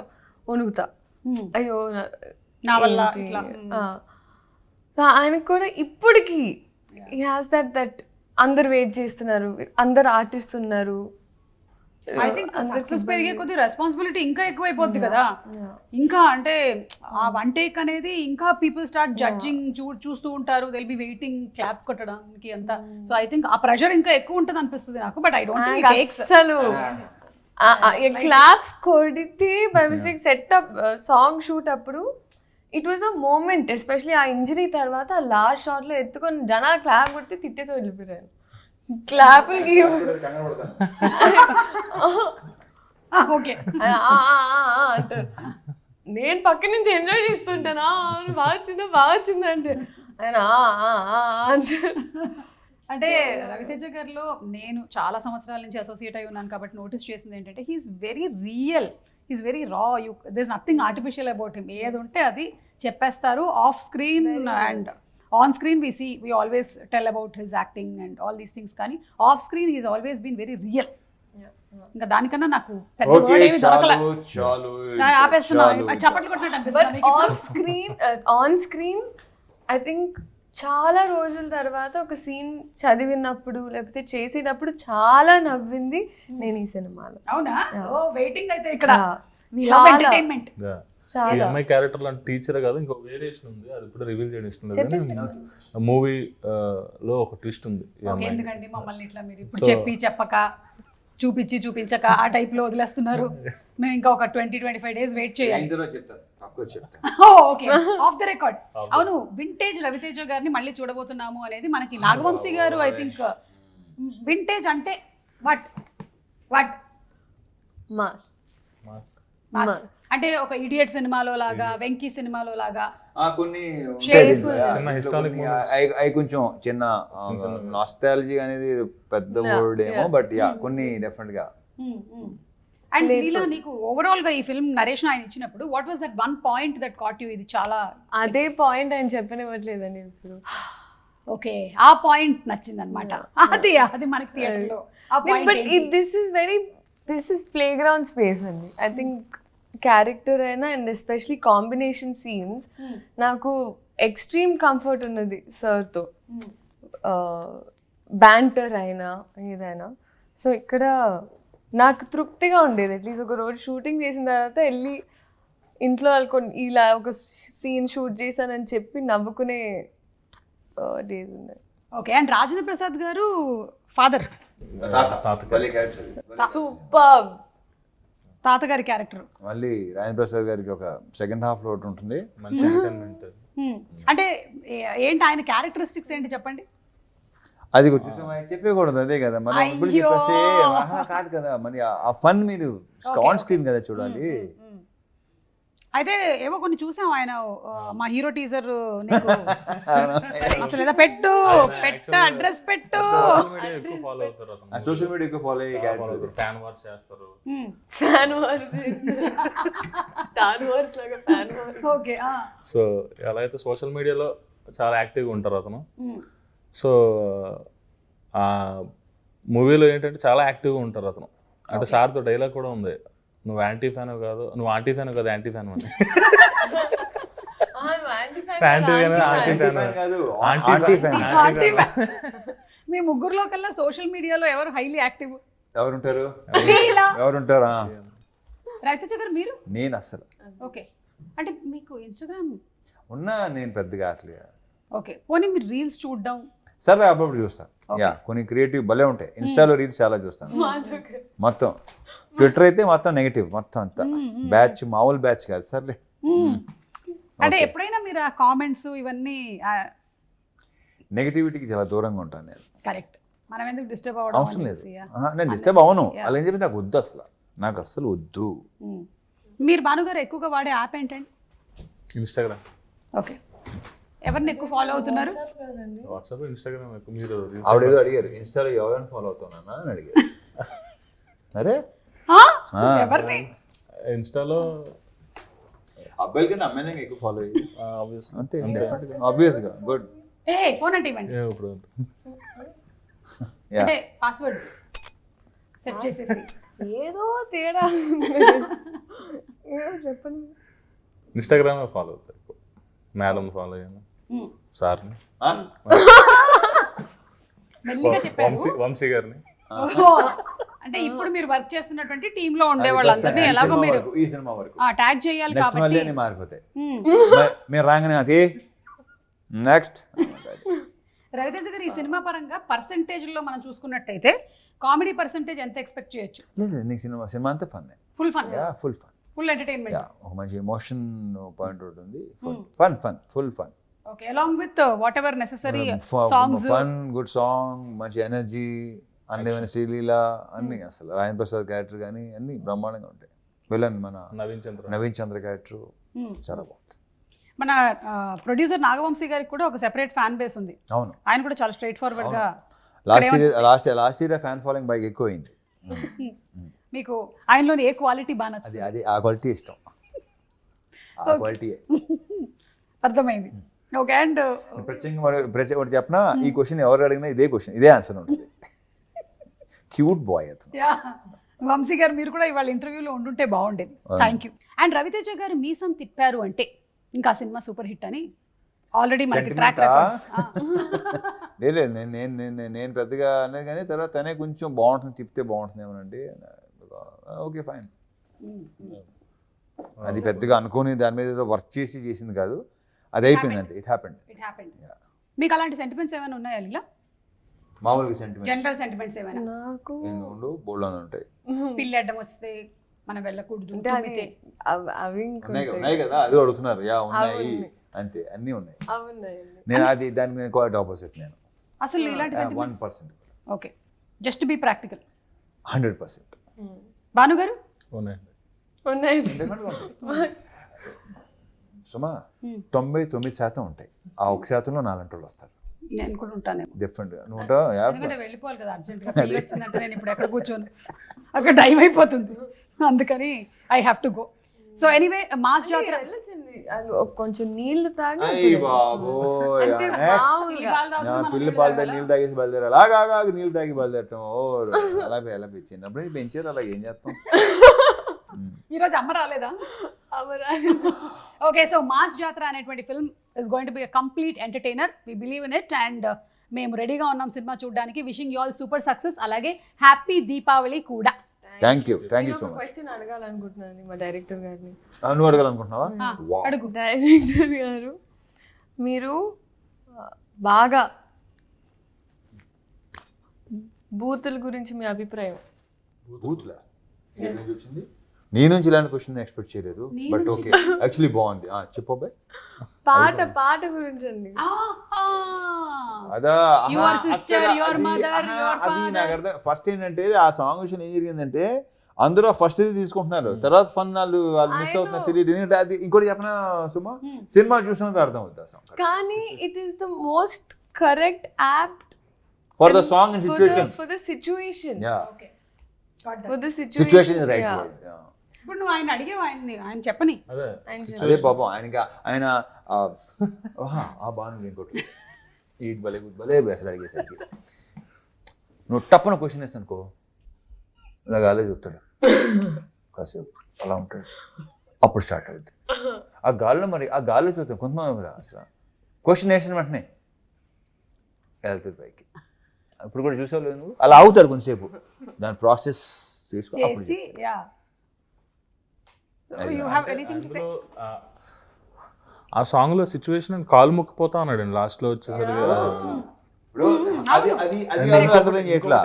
S4: వణుకుతా, అయ్యో
S1: నా వల్ల
S4: ఏంటి?
S1: ఇట్లా.
S4: ఆయనకు కూడా ఇప్పటికీ హీ హాస్ దట్ అందరు వెయిట్ చేస్తున్నారు, అందరు ఆర్టిస్ట్ ఉన్నారు.
S1: ఐ థింక్ సక్సెస్ పెరిగే కొద్ది రెస్పాన్సిబిలిటీ ఇంకా ఎక్కువైపోద్ది కదా. ఇంకా అంటే ఆ వన్ టేక్ అనేది ఇంకా పీపుల్ స్టార్ట్ జడ్జింగ్ చూస్తూ ఉంటారు, దిల్ బి వెయిటింగ్ క్లాప్ కొట్టడానికి అంతా. సో ఐ థింక్ ఆ ప్రెషర్ ఇంకా ఎక్కువ ఉంటుంది అనిపిస్తుంది నాకు. బట్ ఐ డోంట్ థింక్
S4: అసలు క్లాప్స్ కొడితే by mistake setup song shoot అప్పుడు it was a moment, especially ఆ ఇంజరీ తర్వాత లాస్ట్ షాట్ లో ఎత్తుకొని జనాలు క్లాప్ కొడితే తిట్టేసి వెళ్ళిపోయారు. క్లాపులకి
S1: ఓకే
S4: అంటారు, నేను పక్క నుంచి ఎంజాయ్ చేస్తుంటానా బాగా వచ్చిందా అంటే ఆయన అంటారు.
S1: అంటే రవితేజ గారిలో నేను చాలా సంవత్సరాల నుంచి అసోసియేట్ అయి ఉన్నాను కాబట్టి నోటీస్ చేసింది ఏంటంటే he's very real, he's very raw. There is nothing artificial about him. ఏది ఉంటే అది చెప్పేస్తారు. Off screen and on screen we always tell about his acting and all these things, కానీ off screen he's always been very real. ఇంకా దానికన్నా నాకు పెద్ద వర్డ్ ఏమీ దొరకల. ఆపేస్తున్నా, చప్పట్లు కొట్టినట్టు అనిపిస్తుంది.
S4: ఆన్ స్క్రీన్ ఐ థింక్ చాలా రోజుల తర్వాత ఒక సీన్ చదివినప్పుడు లేకపోతే చేసేటప్పుడు చాలా నవ్వింది నేను ఈ సినిమాలో.
S1: అవునా? ఓ వెయిటింగ్ అయితే ఇక్కడ ఎంటర్టైన్మెంట్.
S3: ఈ అమ్మాయి క్యారెక్టర్ లాంటి టీచర్ కాదు, ఇంకో వేరియేషన్ ఉంది, అది ఇప్పుడు రివీల్ చేయడం ఇష్టం లేదు. మూవీ లో ఒక ట్విస్ట్ ఉంది.
S1: ఎందుకండి మమ్మల్ని ఇట్లా మీరు ఇప్పుడు చెప్పి చెప్పక చూపించక ఆ టైప్ లో వదిలేస్తున్నారు? మేము ఇంకా ఒక 20-25 days వెయిట్ చేయాలి. Okay, of the record. అవును, వింటేజ్ రవితేజ గారిని మళ్ళీ చూడబోతున్నాము అనేది మనకి నాగవంశీ గారు ఐ థింక్. వింటేజ్ అంటే వాట్ మాస్ అంటే ఒక ఇడియట్ సినిమాలో లాగా, వెంకీ సినిమాలో లాగా
S2: కొన్ని
S3: హిస్టారిక్
S2: అవి కొంచెం చిన్న నాస్టాలజీ అనేది పెద్ద వర్డ్ ఏమో, బట్ యా కొన్ని డెఫినెట్ గా.
S1: అండ్ లీలా, నీకు ఓవరాల్ గా ఈ ఫిల్మ్ నరేషన్ ఆయన ఇచ్చినప్పుడు what was that one point that caught you? ఇది చాలా
S4: అదే పాయింట్ ఆయన చెప్పనివ్వట్లేదండి ఇప్పుడు.
S1: ఓకే, ఆ పాయింట్ నచ్చింది అనమాట. అది మనకి థియేటర్ లో
S4: but this is play ground space అండి. ఐ థింక్ క్యారెక్టర్ అయినా అండ్ ఎస్పెషలీ కాంబినేషన్ సీన్స్ నాకు ఎక్స్ట్రీమ్ కంఫర్ట్ ఉన్నది సార్తో, బ్యాంటర్ అయినా ఏదైనా. సో ఇక్కడ నాకు తృప్తిగా ఉండేది. అట్లీస్ట్ ఒక రోజు షూటింగ్ చేసిన తర్వాత వెళ్ళి ఇంట్లో వాళ్ళకొని ఇలా ఒక సీన్ షూట్ చేశానని చెప్పి నవ్వుకునే డేస్ ఉన్నాయి.
S1: ఓకే, అండ్ రాజేంద్ర ప్రసాద్ గారు ఫాదర్,
S4: సూపర్
S1: తాతగారి క్యారెక్టర్.
S2: మళ్ళీ రాజేంద్ర ప్రసాద్ గారికి ఒక సెకండ్ హాఫ్ లో ఉంటుంది
S3: మంచి ఎంటర్టైన్మెంట్.
S1: అంటే ఏంటి ఆయన క్యారెక్టరిస్టిక్స్ ఏంటి చెప్పండి?
S2: అది చెప్పకూడదు, అదే కదా మనం ఇప్పుడు చెప్పేస్తే కాదు కదా, మరి ఆ ఫన్ మీరు ఆన్ స్క్రీన్ కదా చూడాలి.
S1: అయితే ఏవో కొన్ని చూసాం ఆయన మా హీరో టీజర్ అసలు ఏదో పెట్టు అడ్రస్ పెట్టు,
S2: సోషల్ మీడియా ఎక్కువ ఫాలో అయ్యే క్యారెక్టర్.
S3: ఫ్యాన్ వార్స్ చేస్తారు,
S4: స్టార్ వార్స్ లాగా ఫ్యాన్ వార్స్.
S1: ఓకే,
S3: సో ఎలా అయితే సోషల్ మీడియాలో చాలా యాక్టివ్గా ఉంటారు అతను. సో ఆ మూవీలో ఏంటంటే చాలా యాక్టివ్గా ఉంటారు అతను. అంటే సార్తో డైలాగ్ కూడా ఉంది, నువ్వు యాంటీ ఫ్యాన్ కాదు, నువ్వు ఆంటీ ఫ్యాన్ కాదు, యాంటీ ఫ్యాన్ అని.
S1: మీ ముగ్గురులో కల్లా సోషల్ మీడియాలో ఎవరు హైలీ యాక్టివ్?
S2: ఎవరుంటారు?
S1: లీలా.
S2: ఎవరుంటారా?
S1: రవితేజ గారు, మీరు?
S2: నేను అసలు
S1: ఓకే, అంటే మీకు ఇన్స్టాగ్రామ్
S2: ఉన్నా నేను పెద్దగా అసలు
S1: ఓకే, పోనీ మీరు రీల్స్ చూడడం
S2: సరే అప్పుడప్పుడు చూస్తాను. యా కొన్ని క్రియేటివ్ భలే ఉంటాయి. ఇన్స్టాలో రీల్స్ చాలా చూస్తాను. మొత్తం ట్విట్టర్ అయితే మొత్తం నెగిటివ్ మొత్తం అంతా బ్యాచ్, మామూలు బ్యాచ్ కాదు సర్లే.
S1: అంటే ఎప్పుడైనా మీరు ఆ కామెంట్స్ ఇవన్నీ
S2: నెగిటివిటీకి చాలా దూరంగా ఉంటాను నేను.
S1: కరెక్ట్, మనం ఎందుకు డిస్టర్బ్ అవ్వడం
S2: అవసరం లేదు. నేను డిస్టర్బ్ అవ్వను. అలా అని చెప్పి నాకు వద్దు, అసలు నాకు అస్సలు వద్దు.
S1: మీరు భానుగారు ఎక్కువగా వాడే యాప్ ఏంటండి?
S3: ఇన్స్టాగ్రామ్.
S1: ఓకే, ఎవరిని ఎక్కువ ఫాలో అవుతున్నారు?
S3: వాట్సాప్, ఇన్స్టాగ్రామ్ ఎక్కువ. మీరు
S2: ఆవిడేదో అడిగారు ఇన్స్టాలో ఎవరైనా ఫాలో అవుతున్నా అని అడిగారు. అరే
S1: ఎవరిని?
S3: ఇన్స్టాలో
S2: అబ్బాయిల కంటే అమ్మాయిలకి ఎక్కువ ఫాలో అయ్యి అంతే ఆబ్వియస్గా. గుడ్.
S1: ఏ ఫోన్ అంటే ఇవ్వండి.
S3: ఇప్పుడు
S1: అంటే పాస్వర్డ్స్ సెట్ చేసేసి
S4: ఏదో తేడా చెప్పండి.
S3: ఇన్స్టాగ్రామ్ ఫాలో అవుతాయి. మేడం ఫాలో అయ్యాను, సార్ని,
S1: మెల్లిగా చెప్పారు.
S3: వంశీ గారిని.
S1: అంటే ఇప్పుడు మీరు వర్క్ చేస్తున్నటువంటి టీమ్ లో ఉండే వాళ్ళందరినీ ఎలాగో మీరు
S2: ఈ సినిమా వరకు
S1: ట్యాగ్ చేయాలి కాబట్టి
S2: మళ్ళీ అన్ని మారిపోతాయి. మీరు రాగానే అది నెక్స్ట్.
S1: రవితేజ గారు ఈ సినిమా పరంగా పర్సెంటేజ్ లో మనం చూసుకున్నట్టయితే కామెడీ పర్సెంటేజ్ ఎంత ఎక్స్పెక్ట్ చేయొచ్చు?
S2: లేదు నీకు సినిమా అంతా fun.
S1: Full fun,
S2: full fun,
S1: full entertainment.
S2: ఒక మంచి ఎమోషన్ పాయింట్ ఉంటుంది. Fun fun full fun.
S1: Okay, along with what ever necessary songs,
S2: fun, good song, మంచి ఎనర్జీ, అన్ని శ్రీలీల అన్ని, అసలు రాయన్ ప్రసాద్ క్యారెక్టర్ కానీ అన్ని బ్రహ్మాండంగా ఉంటాయి. విలన్ మన నవీన్ చంద్ర క్యారెక్టర్ చాలా బాగుంది.
S1: మన ప్రొడ్యూసర్ నాగవంశీ గారికి కూడా ఒక సెపరేట్ ఫ్యాన్ బేస్ ఉంది.
S2: అవును,
S1: ఆయన కూడా చాలా స్ట్రైట్ ఫార్వర్డ్ గా.
S2: లాస్ట్ ఇయర్ ఫ్యాన్ ఫాలోయింగ్ బాగా ఎక్కువ అయింది.
S1: మీకు ఆయనలోని ఏ క్వాలిటీ బాగా నచ్చింది?
S2: అది ఆ క్వాలిటీ ఇష్టం. ఆ క్వాలిటీ
S1: అర్థమైంది. ఓకే, అండ్
S2: ప్రత్యేకంగా ఒకటి చెప్పనా, ఈ క్వశ్చన్ ఎవరు అడిగినా ఇదే క్వశ్చన్, ఇదే ఆన్సర్ ఉంటుంది. క్యూట్ బాయ్ అతను.
S1: వంశీ గారు మీరు కూడా ఇవాళ ఇంటర్వ్యూలో ఉండుంటే బాగుండేది. Thank you. అండ్ రవితేజ గారు మీసం తిప్పారు అంటే ఇంకా సినిమా సూపర్ హిట్ అని ఆల్రెడీ మనకి ట్రాక్ రికార్డ్స్.
S2: లేదు నేను పెద్దగా అనేది కానీ తర్వాత తనే కొంచెం బాగుంటుంది, తిప్పితే బాగుంటుంది ఏమోనండి. Okay fine. అది పెద్దగా అనుకోని దాని మీద వర్క్ చేసింది కాదు, అది అయిపోయింది అంతే. It happened.
S1: మీకు అలాంటి సెంటిమెంట్స్ ఏమైనా ఉన్నాయా ఇలా?
S2: మామూలుగా సెంటిమెంట్స్,
S1: జనరల్ సెంటిమెంట్స్ ఏమైనా?
S4: నాకు
S2: ఎందుకు బోల్డ్ ఉంటాయి.
S1: పిల్లి అడ్డం వస్తే మనం వెళ్ళకూడదు
S4: అవి
S2: ఉన్నాయి కదా, అది అడుగుతున్నారు. యా ఉన్నాయి, అంతే అన్నీ ఉన్నాయి. నేను అది దానికి నేను క్వాలిటీ ఆపోజిట్. నేను
S1: అసలు ఇలాంటి
S2: 1%.
S1: Okay, just be practical.
S2: 100%.
S1: Bhanu గారు సుమా 99% ఉంటాయి. ఆ 1%లో 4 వాళ్ళు వస్తారు. నేను కూడా ఉంటాను
S2: డిఫరెంట్. నువ్వు ఉంటావు,
S1: వెళ్ళిపోవాలి కదా అర్జెంట్ గా. పిల్లి వచ్చిందంటే నేను ఇప్పుడు ఎక్కడ కూర్చోను, అక్కడ టైం అయిపోతుంది. అందుకని I have to go. So anyway, mass జాతర
S4: కొంచెం నీళ్లు తాగి
S2: పిల్లి పాలు తాగి నీళ్ళు తాగేసి బయలుదేరా. అలాగా నీళ్ళు తాగి బయలుదేరటం. ఓ అలా చిన్నప్పుడు పెంచారు, అలాగే ఏం చేస్తాం.
S1: ఈరోజు అమ్మ రాలేదా? ఓకే, సో మాస్ జాతర అనేటువంటి film is going to be a complete entertainer. We believe in it and మేము రెడీగా ఉన్నాం సినిమా చూడడానికి. Wishing you all super success, అలాగే హ్యాపీ దీపావళి కూడా.
S2: Thank you so much.
S4: Question అడగాలనుకుంటున్నాను మా డైరెక్టర్ గారిని.
S2: నువ్వు అడగాలనుకుంటున్నావా?
S4: అడుగు. డైరెక్టర్ గారు, మీరు బాగా బూతుల గురించి మీ అభిప్రాయం?
S2: బూతులా? నీ నుంచి ఇలాంటి క్వశ్చన్ ఎక్స్పెక్ట్ చేయలేదు, బట్ ఓకే యాక్చువల్లీ బాగుంది. చెప్పు అబ్బాయి.
S4: పాట గురించి అండి.
S2: అదా అది నాకు అర్థం. ఫస్ట్ ఏంటంటే ఆ సాంగ్ విషయం ఏం జరిగిందంటే అందరూ ఫస్ట్ ఇది తీసుకుంటున్నారు, తర్వాత ఫన్ వాళ్ళు మిస్ అవుతున్నారు తెలియదు. ఎందుకంటే అది ఇంకోటి చెప్పనా సుమా, సినిమా చూసినంత అర్థం అవుతుంది ఆ సాంగ్.
S4: కానీ it is the most correct apt
S2: for the song and situation.
S4: For the situation.
S1: Okay,
S4: for the
S2: situation is right word.
S1: ఇప్పుడు నువ్వు ఆయన అడిగావు, ఆయన చెప్పని.
S2: అదే పాపం ఆయన ఆ బాను ఇంకోటి ఈ భలే భలే అసలు అడిగేసరికి నువ్వు టప్పున క్వశ్చన్ వేస్తాను అనుకో, ఇలా గాలే చెప్తాడు కాసేపు అలా ఉంటాడు, అప్పుడు స్టార్ట్ అవుతుంది ఆ గాల్లో. మరి ఆ గాల్లో చూస్తాం కొంతమంది అసలు క్వశ్చన్ వేసిన వెంటనే వెళ్తుంది పైకి. ఇప్పుడు కూడా చూసావు లేదు నువ్వు, అలా అవుతాడు కొంచెంసేపు, దాని ప్రాసెస్ తీసుకొని.
S1: You have anything to say?
S3: ఆ సాంగ్ లో సిచ్యువేషన్ కాలు ముక్కిపోతా ఉన్నాడు అండి లాస్ట్ లో వచ్చేసరికి.
S2: ఇప్పుడు అది అర్థం చేయట్లా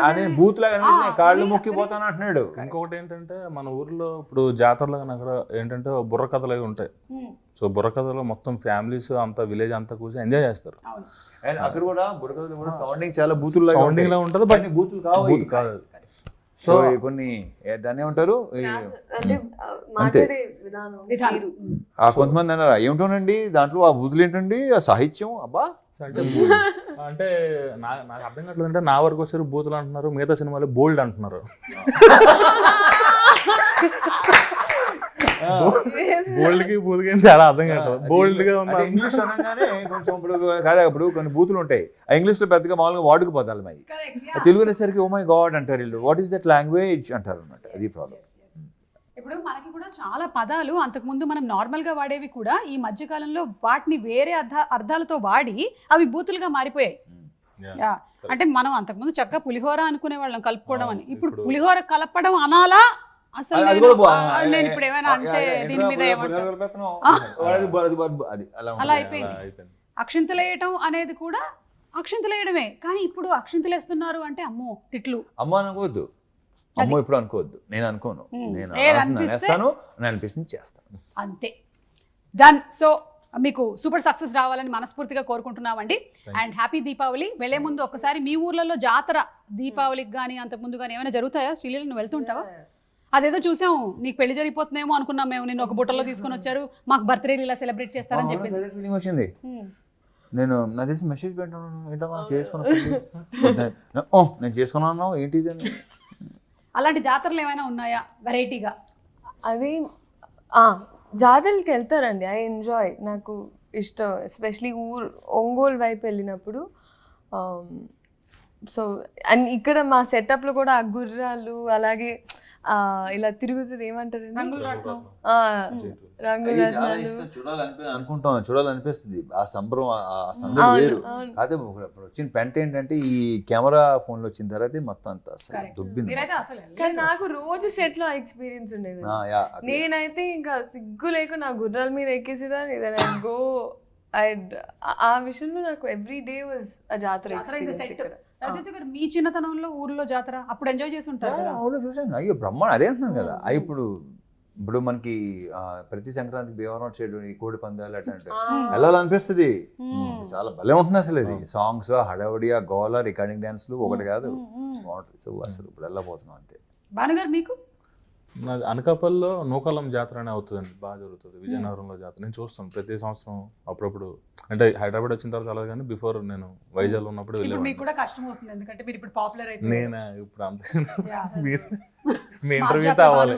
S2: అని బూత్ లాగా కాళ్ళు మొక్కిపోతాను అంటున్నాడు.
S3: ఇంకొకటి ఏంటంటే మన ఊర్లో ఇప్పుడు జాతరలో అక్కడ ఏంటంటే బుర్ర కథలు అవి ఉంటాయి. సో బుర్ర కథలో మొత్తం ఫ్యామిలీస్ అంతా విలేజ్ అంతా కూర్చొని ఎంజాయ్ చేస్తారు.
S2: అండ్ అక్కడ కూడా బుర్ర కథలు కూడా సౌండింగ్ చాలా బూతులు
S3: సౌండింగ్ లా ఉంటుంది, బట్
S2: బూతులు కాదు. సో కొన్ని దాన్ని ఏమంటారు అంతే. కొంతమంది అన్నారు ఏమిటోనండి దాంట్లో ఆ బూతులు ఏంటండి ఆ సాహిత్యం అబ్బా
S3: అంటే అంటే నాకు అర్థం కావట్లేదు. అంటే నా వరకు వచ్చారు బూతులు అంటున్నారు, మిగతా సినిమాలు బోల్డ్ అంటున్నారు. బోల్డ్ కి బూతుకి చాలా అర్థం కాదు. బోల్డ్ గా
S2: అంటే ఇంగ్లీష్ అనగానే కొంచెం ఇప్పుడు కాదా ఇప్పుడు కొన్ని బూతులు ఉంటాయి ఆ ఇంగ్లీష్ లో పెద్దగా మామూలుగా వాడుకు పోతారు మరి తెలుగు అనేసరికి ఓ మై గాడ్ అంటారు వీళ్ళు, వాట్ ఈస్ దట్ లాంగ్వేజ్ అంటారు అనమాట. అది ప్రాబ్లం.
S1: ఇప్పుడు మనకి కూడా చాలా పదాలు అంతకుముందు మనం నార్మల్గా వాడేవి కూడా ఈ మధ్యకాలంలో వాటిని వేరే అర్థాలతో వాడి అవి బూతులుగా మారిపోయాయి. అంటే మనం అంతకుముందు చక్కగా పులిహోర అనుకునే వాళ్ళం కలుపుకోవడం అని, ఇప్పుడు పులిహోర కలపడం అనాలా అసలు నేను ఇప్పుడు ఏమైనా అంటే దీని మీద అలా అయిపోయింది. అక్షింతలు వేయటం అనేది కూడా అక్షింతలు వేయడమే, కానీ ఇప్పుడు అక్షింతలు వేస్తున్నారు అంటే అమ్మో తిట్లు.
S2: అమ్మ అనుకోవద్దు, అమ్మో ఇప్పుడు అనుకోవద్దు, నేను అనుకోను, నేను అనిపిస్తుంది చేస్తాను
S1: అంతే. డన్. సో మీకు సూపర్ సక్సెస్ రావాలని మనస్ఫూర్తిగా కోరుకుంటున్నామండి. And happy Deepavali. వెళ్లే ముందు ఒక్కసారి మీ ఊర్లలో జాతర దీపావళికి కానీ అంతకుముందు కానీ ఏమైనా జరుగుతాయా? శ్రీలీల నువ్వు వెళ్తుంటావా? అదేదో చూసాము, నీకు పెళ్లి జరిగిపోతుందేమో అనుకున్నాం మేము, నిన్ను ఒక బుట్టలో తీసుకొని వచ్చారు, మాకు బర్త్డేలు ఇలా సెలబ్రేట్ చేస్తారని చెప్పింది.
S2: ఫీలింగ్ వచ్చింది. నేను నా తెలిసి మెసేజ్ పెట్టాను ఏంటమ్మా నేను చేసుకున్నాను ఏంటి అని.
S1: అలాంటి జాతరలు ఏమైనా ఉన్నాయా వెరైటీగా?
S4: అది జాతరలకి వెళ్తారండి, ఐ ఎంజాయ్, నాకు ఇష్టం. ఎస్పెషలీ ఒంగోలు వైపు వెళ్ళినప్పుడు. సో అండ్ ఇక్కడ మా సెటప్లో కూడా ఆ గుర్రాలు అలాగే ఇలా తిరుగుతుంది, ఏమంటారు రంగులు
S2: చూడాలనిపిస్తుంది. ఆ సంబరం ఆ సందడి వేరు. అదే ఇప్పుడు వచ్చిన పెంట ఏంటంటే ఈ కెమెరా ఫోన్ లో వచ్చిన తర్వాత మొత్తం అంతా దుబ్బింది.
S4: కానీ నాకు రోజు సెట్ లో ఎక్స్పీరియన్స్ ఉండేది. నేనైతే ఇంకా సిగ్గు లేకుండా నా గుర్రాల మీద ఎక్కేసేదాన్ని. గో ఆ విషయంలో నాకు ఎవ్రీ డే వాజ్ ఆ జాతర ఎక్స్పీరియన్స్.
S1: మీ చిన్నతనంలో ఊర్లో జాతర అప్పుడు ఎంజాయ్ చేసి ఉంటారు?
S2: చూసాను. అయ్యో బ్రహ్మాండం, అదే అంటున్నాను కదా. ఇప్పుడు ఇప్పుడు మనకి ప్రతి సంక్రాంతికి భీమవరం సైడ్ కోడి పందాలు అట్లాంటి వెళ్ళాలనిపిస్తుంది. చాలా భలే ఉంటుంది అసలు. ఇది సాంగ్స్ హడావుడి ఆ గోల రికార్డింగ్ డాన్స్లు ఒకటి కాదు, బాగుంటుంది. సో అసలు ఇప్పుడు వెళ్ళబోతున్నాం అంతే.
S1: భానుగారు మీకు?
S3: అనకాపల్లిలో నూకాలం జాతర అనే అవుతుందండి, బాగా జరుగుతుంది. విజయనగరంలో జాతర నేను చూస్తాను ప్రతి సంవత్సరం. అప్పుడప్పుడు అంటే హైదరాబాద్ వచ్చిన తర్వాత అలాగే, కానీ బిఫోర్ నేను వైజాగ్ ఉన్నప్పుడు వెళ్ళాను.
S1: మీకు కూడా కష్టం అవుతుంది ఎందుకంటే మీరు ఇప్పుడు పాపులర్ అయిపోయారు.
S3: నేను ఇప్పుడు అంతే. మీ ఇంటర్వ్యూతో అవ్వాలి,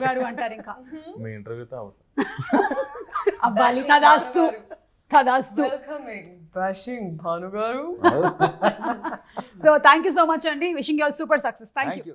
S3: మీ ఇంటర్వ్యూతో
S1: అవ్వాలి. తదాస్తు తదాస్తు.
S4: భానుగారు.
S1: So thank you so much అండి. Wishing you all super success. Thank you.